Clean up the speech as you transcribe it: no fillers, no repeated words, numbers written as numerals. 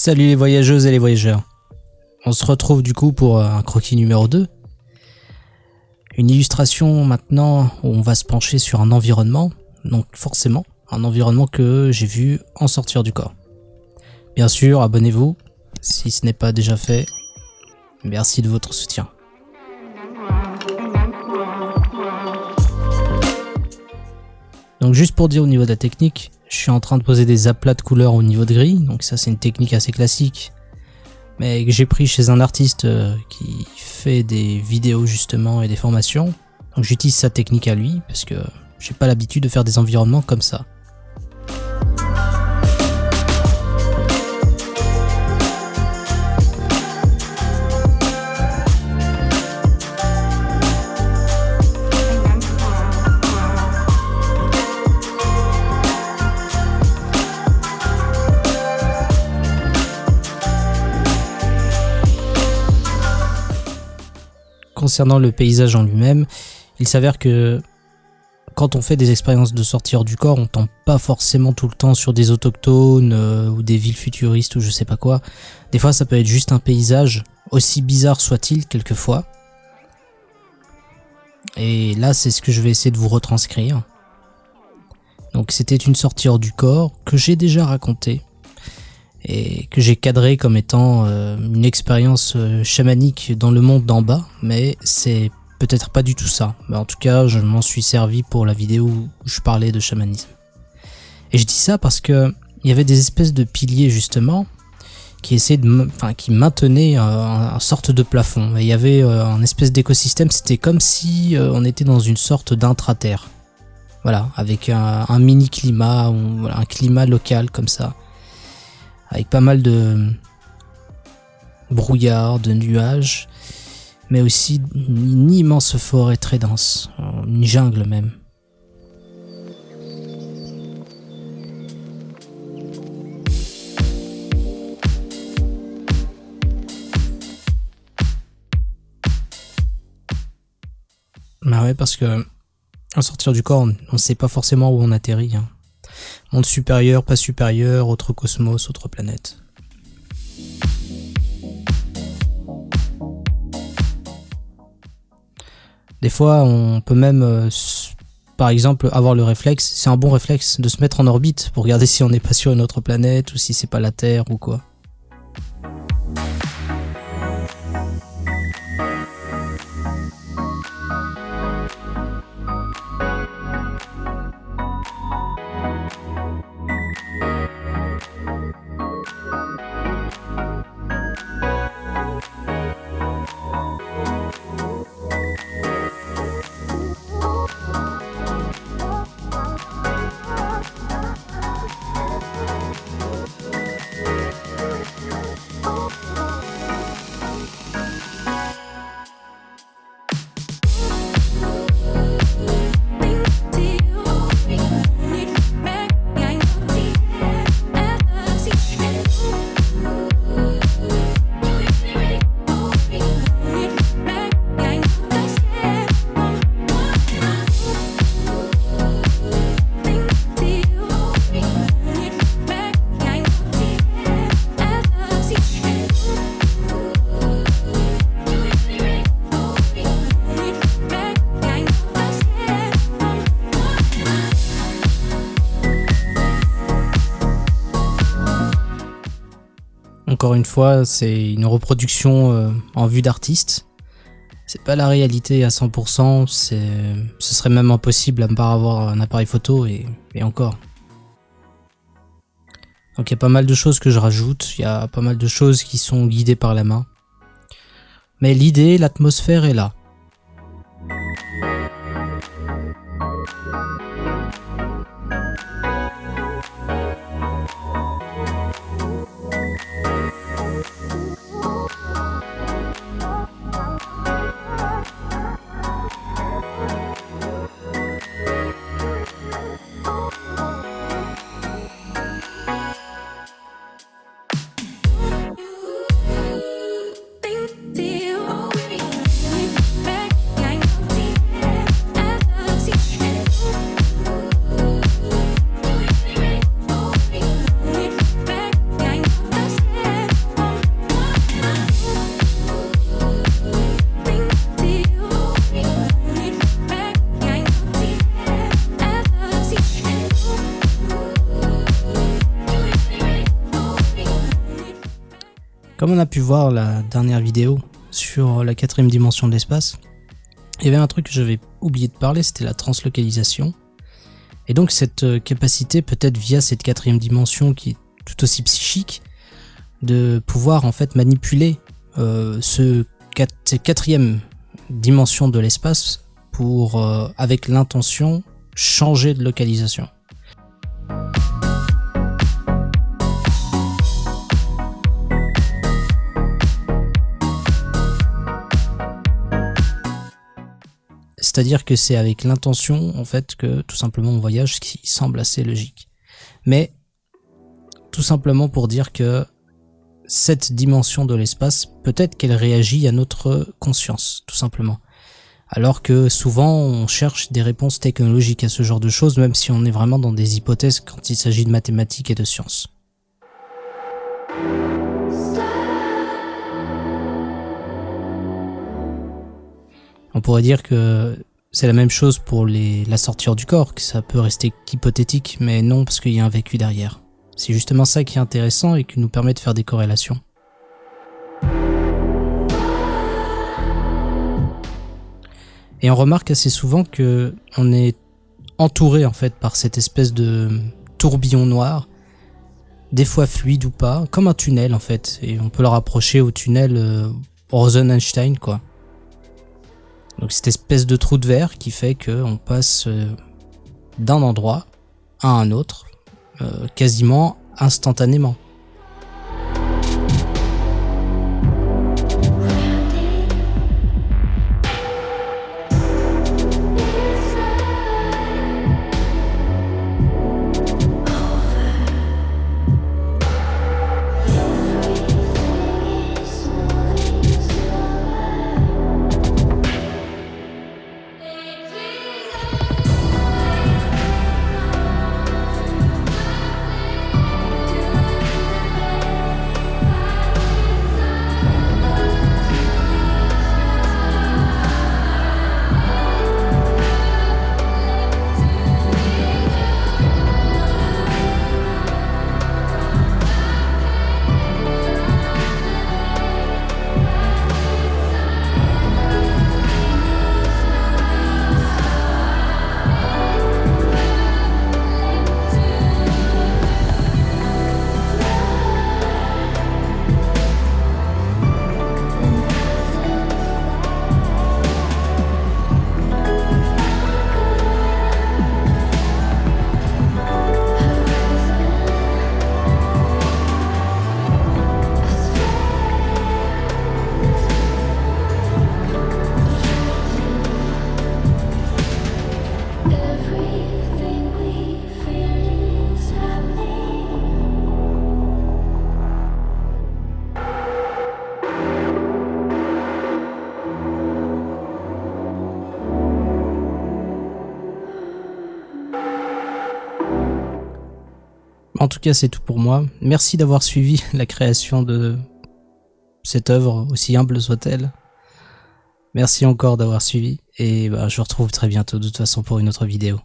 Salut les voyageuses et les voyageurs. On se retrouve du coup pour un croquis numéro 2. Une illustration maintenant où on va se pencher sur un environnement, donc forcément un environnement que j'ai vu en sortir du corps. Bien sûr, abonnez-vous si ce n'est pas déjà fait. Merci de votre soutien. Donc juste pour dire au niveau de la technique, je suis en train de poser des aplats de couleurs au niveau de gris, donc ça c'est une technique assez classique, mais que j'ai pris chez un artiste qui fait des vidéos justement et des formations. Donc j'utilise sa technique à lui, parce que j'ai pas l'habitude de faire des environnements comme ça. Concernant le paysage en lui-même, il s'avère que quand on fait des expériences de sortir du corps, on tombe pas forcément tout le temps sur des autochtones ou des villes futuristes ou je sais pas quoi. Des fois ça peut être juste un paysage, aussi bizarre soit-il quelquefois. Et là c'est ce que je vais essayer de vous retranscrire. Donc c'était une sortie hors du corps que j'ai déjà racontée et que j'ai cadré comme étant une expérience chamanique dans le monde d'en bas, mais c'est peut-être pas du tout ça. Mais en tout cas, je m'en suis servi pour la vidéo où je parlais de chamanisme. Et je dis ça parce que il y avait des espèces de piliers justement qui essayaient qui maintenaient une sorte de plafond. Et il y avait un espèce d'écosystème, c'était comme si on était dans une sorte d'intra-terre. Voilà, avec un mini climat, ou voilà, un climat local comme ça. Avec pas mal de brouillard, de nuages, mais aussi une immense forêt très dense, une jungle même. Bah ouais, parce que en sortir du corps, on ne sait pas forcément où on atterrit. Hein. Monde supérieur, pas supérieur, autre cosmos, autre planète. Des fois, on peut même, par exemple, avoir le réflexe, c'est un bon réflexe, de se mettre en orbite pour regarder si on n'est pas sur une autre planète ou si c'est pas la Terre ou quoi. Encore une fois, c'est une reproduction en vue d'artiste. C'est pas la réalité à 100%, ce serait même impossible à ne pas avoir un appareil photo et encore. Donc il y a pas mal de choses que je rajoute, il y a pas mal de choses qui sont guidées par la main. Mais l'idée, l'atmosphère est là. Comme on a pu voir la dernière vidéo sur la quatrième dimension de l'espace, il y avait un truc que j'avais oublié de parler, c'était la translocalisation. Et donc cette capacité, peut-être via cette quatrième dimension qui est tout aussi psychique, de pouvoir en fait manipuler cette quatrième dimension de l'espace pour, avec l'intention, changer de localisation. C'est-à-dire que c'est avec l'intention, en fait, que tout simplement on voyage, ce qui semble assez logique. Mais, tout simplement pour dire que cette dimension de l'espace, peut-être qu'elle réagit à notre conscience, tout simplement. Alors que souvent, on cherche des réponses technologiques à ce genre de choses, même si on est vraiment dans des hypothèses quand il s'agit de mathématiques et de sciences. On pourrait dire que c'est la même chose pour la sortie du corps, que ça peut rester qu'hypothétique, mais non, parce qu'il y a un vécu derrière. C'est justement ça qui est intéressant et qui nous permet de faire des corrélations. Et on remarque assez souvent que on est entouré en fait par cette espèce de tourbillon noir, des fois fluide ou pas, comme un tunnel en fait, et on peut le rapprocher au tunnel Rosen-Einstein quoi. Donc cette espèce de trou de verre qui fait qu'on passe d'un endroit à un autre quasiment instantanément. En tout cas, c'est tout pour moi. Merci d'avoir suivi la création de cette œuvre, aussi humble soit-elle. Merci encore d'avoir suivi, et je vous retrouve très bientôt de toute façon pour une autre vidéo.